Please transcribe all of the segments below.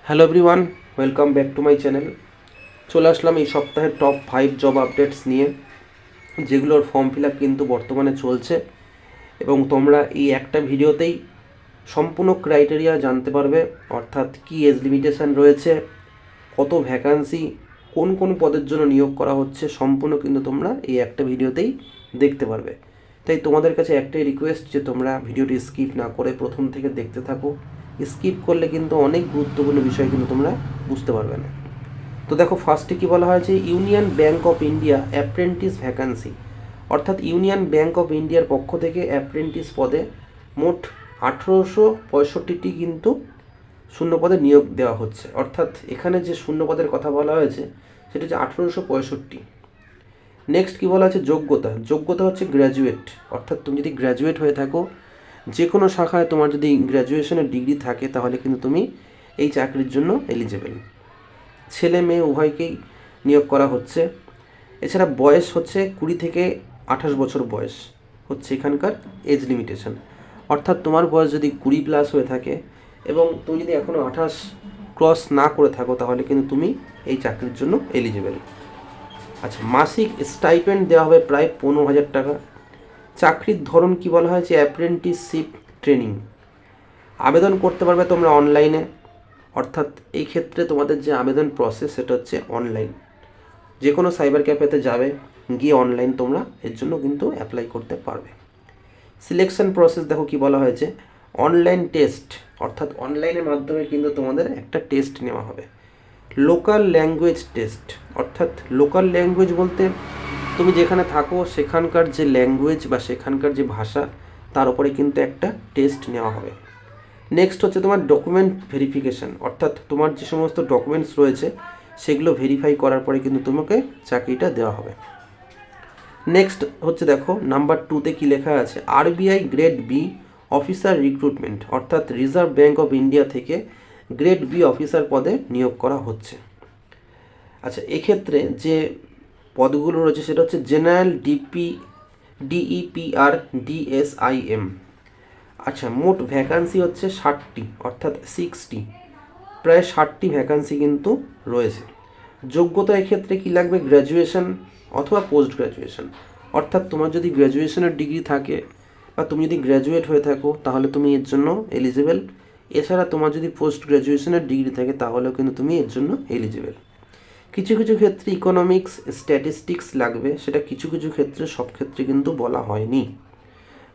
Hello everyone, welcome back to my channel. চলে আসলাম এই সপ্তাহের টপ 5 জব আপডেটস নিয়ে, যেগুলোর ফর্ম ফিল আপ কিন্তু বর্তমানে চলছে এবং তোমরা এই একটা ভিডিওতেই সম্পূর্ণ ক্রাইটেরিয়া জানতে পারবে। অর্থাৎ কী এজ লিমিটেশান রয়েছে, কত ভ্যাকান্সি, কোন কোন পদের জন্য নিয়োগ করা হচ্ছে, সম্পূর্ণ কিন্তু তোমরা এই একটা ভিডিওতেই দেখতে পারবে। তাই তোমাদের কাছে একটাই রিকোয়েস্ট যে তোমরা ভিডিওটি স্কিপ না করে প্রথম থেকে দেখতে থাকো। স্কিপ করলে কিন্তু অনেক গুরুত্বপূর্ণ বিষয় কিন্তু তোমরা বুঝতে পারবে না। তো দেখো, ফার্স্টে কী বলা হয়েছে, union bank of India apprentice vacancy. অর্থাৎ ইউনিয়ন ব্যাঙ্ক অফ ইন্ডিয়ার পক্ষ থেকে অ্যাপ্রেন্টিস পদে মোট 1865টি কিন্তু শূন্যপদে নিয়োগ দেওয়া হচ্ছে। অর্থাৎ এখানে যে শূন্যপদের কথা বলা হয়েছে সেটা হচ্ছে 1865। নেক্সট কী বলা আছে, যোগ্যতা। যোগ্যতা হচ্ছে গ্র্যাজুয়েট। অর্থাৎ তুমি যদি গ্র্যাজুয়েট হয়ে থাকো, যে কোনো শাখায় তোমার যদি গ্র্যাজুয়েশনের ডিগ্রি থাকে, তাহলে কিন্তু তুমি এই চাকরির জন্য এলিজেবল। ছেলে মেয়ে উভয়কেই নিয়োগ করা হচ্ছে। এছাড়া বয়স হচ্ছে 20 থেকে 28 বছর বয়স হচ্ছে এখানকার এজ লিমিটেশন। অর্থাৎ তোমার বয়স যদি 20+ হয়ে থাকে এবং তুমি যদি এখনও 28 ক্রস না করে থাকো, তাহলে কিন্তু তুমি এই চাকরির জন্য এলিজেবল। আচ্ছা, মাসিক স্টাইপেন্ড দেওয়া হবে প্রায় 15,000 টাকা। চাকরির ধরন কি বলা হয়েছে, অ্যাপ্রেন্টিসশিপ ট্রেনিং। আবেদন করতে পারবে তোমরা অনলাইনে। অর্থাৎ এই ক্ষেত্রে তোমাদের যে আবেদন প্রসেস সেটা হচ্ছে অনলাইন। যে কোনো সাইবার ক্যাফেতে যাবে, গিয়ে অনলাইন তোমরা এর জন্য কিন্তু অ্যাপ্লাই করতে পারবে। সিলেকশন প্রসেস দেখো কি বলা হয়েছে, অনলাইন টেস্ট। অর্থাৎ অনলাইনের মাধ্যমে কিন্তু তোমাদের একটা টেস্ট নেওয়া হবে। Local language test. অর্থাৎ লোকাল ল্যাঙ্গুয়েজ বলতে তুমি যেখানে থাকো সেখানকার যে ল্যাঙ্গুয়েজ বা সেখানকার যে ভাষা, তার উপরে কিন্তু একটা টেস্ট নেওয়া হবে। নেক্সট হচ্ছে তোমার ডকুমেন্ট ভেরিফিকেশান। অর্থাৎ তোমার যে সমস্ত ডকুমেন্টস রয়েছে সেগুলো ভেরিফাই করার পরে কিন্তু তোমাকে চাকরিটা দেওয়া হবে। নেক্সট হচ্ছে দেখো, নাম্বার 2তে কী লেখা আছে, RBI grade B officer recruitment. অর্থাৎ রিজার্ভ ব্যাঙ্ক অফ ইন্ডিয়া থেকে গ্রেড বি অফিসার পদে নিয়োগ করা হচ্ছে। আচ্ছা, এক্ষেত্রে যে পদগুলো রয়েছে সেটা হচ্ছে জেনারেল ডিইপিআর ডিএসআইএম। আচ্ছা, মোট ভ্যাকান্সি হচ্ছে 60টি, অর্থাৎ 60, প্রায় 60টি ভ্যাকান্সি কিন্তু রয়েছে। যোগ্যতা এক্ষেত্রে কী লাগবে, গ্র্যাজুয়েশন অথবা পোস্ট গ্র্যাজুয়েশন। অর্থাৎ তোমার যদি গ্র্যাজুয়েশনের ডিগ্রি থাকে বা তুমি যদি গ্র্যাজুয়েট হয়ে থাকো, তাহলে তুমি এর জন্য এলিজেবল। এছাড়া তোমার যদি পোস্ট গ্র্যাজুয়েশনের ডিগ্রি থাকে, তাহলেও কিন্তু তুমি এর জন্য এলিজেবল। কিছু কিছু ক্ষেত্রে ইকোনমিক্স স্ট্যাটিস্টিক্স লাগবে, সেটা কিছু কিছু ক্ষেত্রে, সব ক্ষেত্রে কিন্তু বলা হয়নি।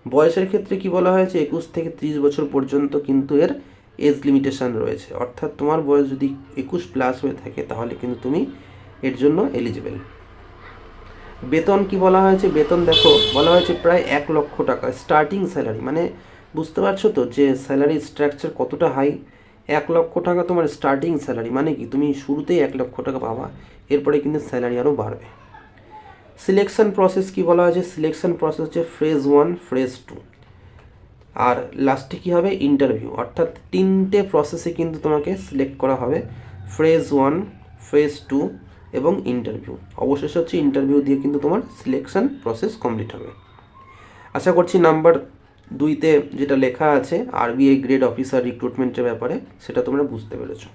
বয়সের ক্ষেত্রে কি বলা হয়েছে, 21 থেকে 30 বছর পর্যন্ত কিন্তু এর এজ লিমিটেশান রয়েছে। অর্থাৎ তোমার বয়স যদি 21+ হয়ে থাকে, তাহলে কিন্তু তুমি এর জন্য এলিজিবল। বেতন কি বলা হয়েছে, বেতন দেখো বলা হয়েছে প্রায় 1 লক্ষ টাকা স্টার্টিং স্যালারি। মানে বুঝতে পারছো তো যে স্যালারি স্ট্রাকচার কতটা হাই। 1 লক্ষ টাকা তোমার স্টার্টিং স্যালারি, মানে কি তুমি শুরুতেই 1 লক্ষ টাকা পাবা, এরপরে কিন্তু স্যালারি আরও বাড়বে। সিলেকশন প্রসেস কি বলা হয়েছে, সিলেকশন প্রসেস হচ্ছে ফেজ 1, ফেজ 2, আর লাস্টে কী হবে, ইন্টারভিউ। অর্থাৎ 3টে প্রসেসে কিন্তু তোমাকে সিলেক্ট করা হবে, ফেজ 1, ফেজ 2 এবং ইন্টারভিউ। অবশেষে হচ্ছে ইন্টারভিউ দিয়ে কিন্তু তোমার সিলেকশন প্রসেস কমপ্লিট হবে। আশা করছি নাম্বার 2তে যেটা লেখা আছে আরবিআই গ্রেড অফিসার রিক্রুটমেন্টের ব্যাপারে, সেটা তোমরা বুঝতে পেরেছো।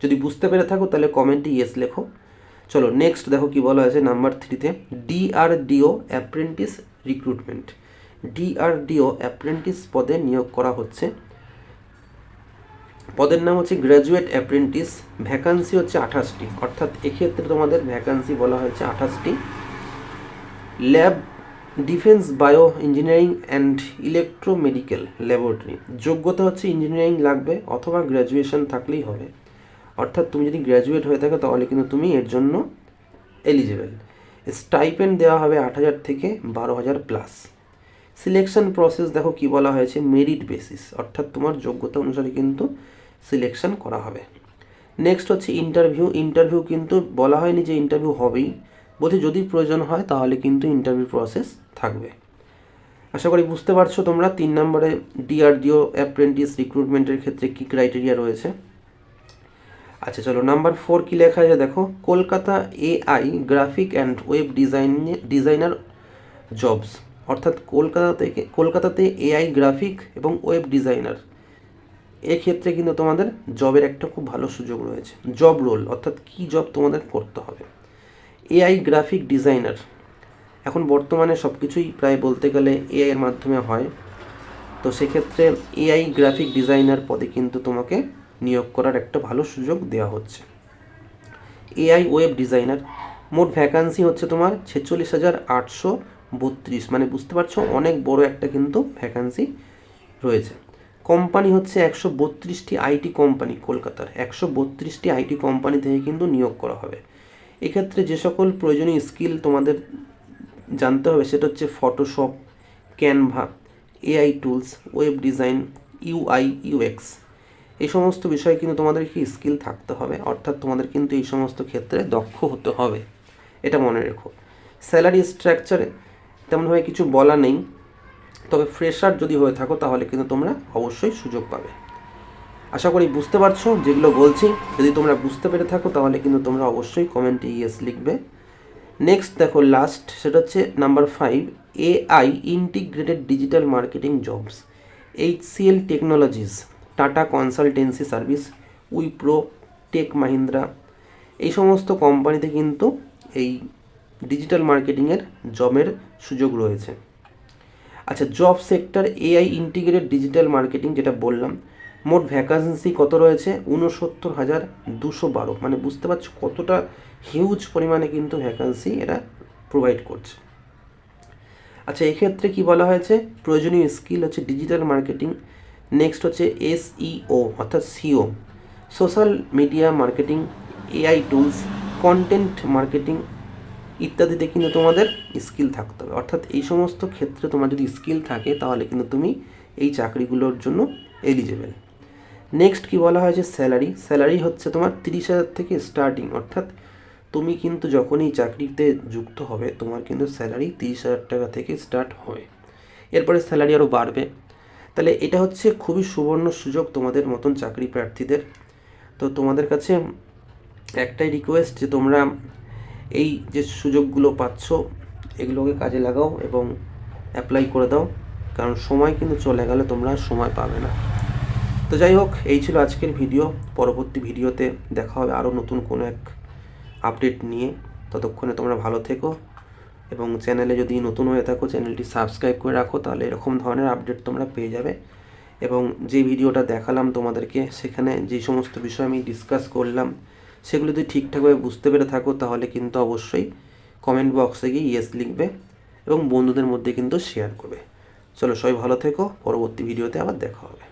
যদি বুঝতে পেরে থাকো তাহলে কমেন্টে ইয়েস লেখো। চলো নেক্সট দেখো কি বলা আছে নাম্বার 3তে, DRDO apprentice recruitment. DRDO apprentice পদে নিয়োগ করা হচ্ছে। পদের নাম হচ্ছে গ্র্যাজুয়েট অ্যাপ্রেন্টিস। ভ্যাকান্সি হচ্ছে 28টি। অর্থাৎ এক্ষেত্রে তোমাদের ভ্যাকান্সি বলা হয়েছে 28টি। Lab defence bioengineering and electromedical laboratory. যোগ্যতা হচ্ছে ইঞ্জিনিয়ারিং লাগবে অথবা গ্র্যাজুয়েশন থাকলেই হবে। অর্থাৎ তুমি যদি গ্র্যাজুয়েট হয়ে থাকো, তাহলে কিন্তু তুমি এর জন্য এলিজিবল। স্টাইপেন্ড দেওয়া হবে 8,000 থেকে 12,000+। সিলেকশন প্রসেস দেখো কি বলা হয়েছে, মেরিট বেসিস। অর্থাৎ তোমার যোগ্যতা অনুসারে কিন্তু সিলেকশন করা হবে। নেক্সট হচ্ছে ইন্টারভিউ। ইন্টারভিউ কিন্তু বলা হয়নি যে ইন্টারভিউ হবেই, বলতে যদি প্রয়োজন হয় তাহলে কিন্তু ইন্টারভিউ প্রসেস থাকবে। আশা করি বুঝতে পারছো তোমরা 3 নম্বরে ডিআরডিও অ্যাপ্রেন্টিস রিক্রুটমেন্টের ক্ষেত্রে কী ক্রাইটেরিয়া রয়েছে। আচ্ছা চলো, নাম্বার 4 কী লেখা আছে দেখো, Kolkata AI graphic and web designer jobs. অর্থাৎ কলকাতাতে এআই গ্রাফিক এবং ওয়েব ডিজাইনার এক্ষেত্রে কিন্তু তোমাদের জবের একটা খুব ভালো সুযোগ রয়েছে। জব রোল অর্থাৎ কী জব তোমাদের করতে হবে, এআই গ্রাফিক ডিজাইনার। এখন বর্তমানে সব কিছুই প্রায় বলতে গেলে এআই এর মাধ্যমে হয়, তো সেক্ষেত্রে এআই গ্রাফিক ডিজাইনার পদে কিন্তু তোমাকে নিয়োগ করার একটা ভালো সুযোগ দেওয়া হচ্ছে। এআই ওয়েব ডিজাইনার, মোট ভ্যাকান্সি হচ্ছে তোমার 46,832, মানে বুঝতে পারছো অনেক বড় একটা কিন্তু ভ্যাকান্সি রয়েছে। কোম্পানি হচ্ছে 132টি আইটি কোম্পানি, কলকাতার 132টি আইটি কোম্পানি থেকে কিন্তু নিয়োগ করা হবে। এক্ষেত্রে যে সকল প্রয়োজনীয় স্কিল তোমাদের জানতে হবে সেটা হচ্ছে Photoshop, Canva, AI tools, web design, UI UX, এই সমস্ত বিষয়ে কিন্তু তোমাদেরকে স্কিল থাকতে হবে, অর্থাৎ তোমাদের কিন্তু এই সমস্ত ক্ষেত্রে দক্ষ হতে হবে, এটা মনে রেখো। স্যালারি স্ট্রাকচারে তেমনভাবে কিছু বলা নেই, তবে ফ্রেশার যদি হয়ে থাকো তাহলে কিন্তু তোমরা অবশ্যই সুযোগ পাবে। আশা করি বুঝতে পারছো যেগুলো বলছি। যদি তোমরা বুঝতে পেরে থাকো তাহলে কিন্তু তোমরা অবশ্যই কমেন্টে ইয়েস লিখবে। নেক্সট দেখো লাস্ট, সেটা হচ্ছে number 5, AI integrated digital marketing jobs. HCL technologies, Tata consultancy service, Wipro, tech Mahindra, এই সমস্ত কোম্পানিতে কিন্তু এই ডিজিটাল মার্কেটিংয়ের জবের সুযোগ রয়েছে। আচ্ছা, job sector AI integrated digital marketing যেটা বললাম, মোট ভ্যাকান্সি কত রয়েছে? 69,212, মানে বুঝতে পারছো কতটা হিউজ পরিমাণে কিন্তু ভ্যাকান্সি এরা প্রোভাইড করছে। আচ্ছা, এক্ষেত্রে কি বলা হয়েছে? প্রয়োজনীয় স্কিল হচ্ছে ডিজিটাল মার্কেটিং, নেক্সট হচ্ছে SEO অর্থাৎ SEO, social media marketing, AI tools, content marketing ইত্যাদিতে কিন্তু তোমাদের স্কিল থাকতে হবে। অর্থাৎ এই সমস্ত ক্ষেত্রে তোমার যদি স্কিল থাকে তাহলে কিন্তু তুমি এই চাকরিগুলোর জন্য এলিজেবল। নেক্সট কি বলা হয়েছে? স্যালারি। স্যালারি হচ্ছে তোমার 30,000 থেকে স্টার্টিং, অর্থাৎ তুমি কিন্তু যখন এই চাকরিতে যুক্ত হবে তোমার কিন্তু স্যালারি 30,000 টাকা থেকে স্টার্ট হবে, এরপরে স্যালারি আরও বাড়বে। তাহলে এটা হচ্ছে খুবই সুবর্ণ সুযোগ তোমাদের মতন চাকরি প্রার্থীদের। তো তোমাদের কাছে একটাই রিকোয়েস্ট যে তোমরা এই যে সুযোগগুলো পাচ্ছ এগুলোকে কাজে লাগাও এবং অ্যাপ্লাই করে দাও, কারণ সময় কিন্তু চলে গেলে তোমরা সময় পাবে না। তো যাই হোক, এই ছিল আজকের ভিডিও। পরবর্তী ভিডিওতে দেখা হবে আরও নতুন কোনো এক আপডেট নিয়ে। ততক্ষণে তোমরা ভালো থেকো এবং চ্যানেলে যদি নতুন হয়ে থাকো চ্যানেলটি সাবস্ক্রাইব করে রাখো, তাহলে এরকম ধরনের আপডেট তোমরা পেয়ে যাবে। এবং যে ভিডিওটা দেখালাম তোমাদেরকে সেখানে যে সমস্ত বিষয় আমি ডিসকাস করলাম সেগুলো যদি ঠিকঠাকভাবে বুঝতে পেরে থাকো তাহলে কিন্তু অবশ্যই কমেন্ট বক্সে গিয়ে ইয়েস লিখবে এবং বন্ধুদের মধ্যে কিন্তু শেয়ার করবে। চলো সবাই ভালো থেকো, পরবর্তী ভিডিওতে আবার দেখা হবে।